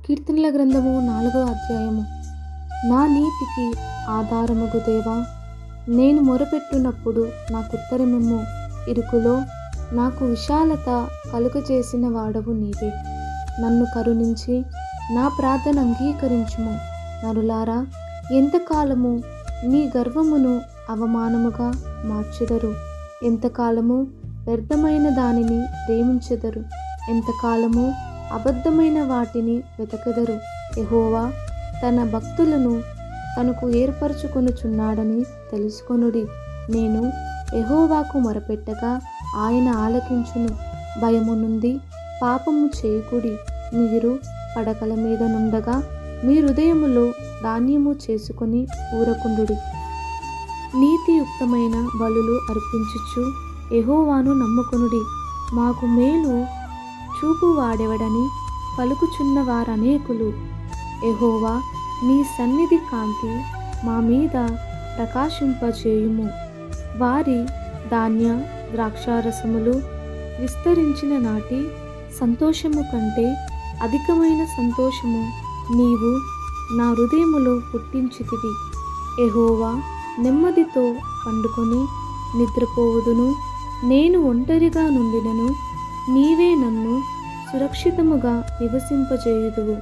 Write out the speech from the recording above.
కీర్తనల గ్రంథము 4వ అధ్యాయము. నా నీతికి ఆధారముగు దేవా, నేను మొరపెట్టునప్పుడు నాకుత్తరమిమ్ము. ఇరుకులో నాకు విశాలత కలుగజేసిన వాడవు నీవే. నన్ను కరుణించి నా ప్రార్థన అంగీకరించుము. నరులారా, ఎంతకాలము నీ గర్వమును అవమానముగా మార్చెదరు? ఎంతకాలము వ్యర్థమైన దానిని ప్రేమించెదరు? ఎంతకాలము అబద్ధమైన వాటిని వెతకెదరు? యెహోవా తన భక్తులను తనకు ఏర్పరచుకొనుచున్నాడని తెలుసుకొనుడి. నేను యెహోవాకు మొరపెట్టగా ఆయన ఆలకించును. భయము నుండి పాపము చేయకుడి. మీరు పడకల మీద నుండగా మీ హృదయములో ధాన్యము చేసుకొని ఊరకుండుడి. నీతియుక్తమైన బలులు అర్పించుచు యెహోవాను నమ్ముకొనుడి. మాకు మేలు చూపువాడెవడని పలుకుచున్న వారనేకులు. యెహోవా, నీ సన్నిధి కాంతి మా మీద ప్రకాశింపజేయుము. వారి ధాన్య ద్రాక్షారసములు విస్తరించిన నాటి సంతోషము కంటే అధికమైన సంతోషము నీవు నా హృదయములో పుట్టించితివి. యెహోవా, నెమ్మదితో పండుకొని నిద్రపోవుదును. నేను ఒంటరిగా నుండినను నీవే నన్ను సురక్షితముగా నివసింపజేయుదువు.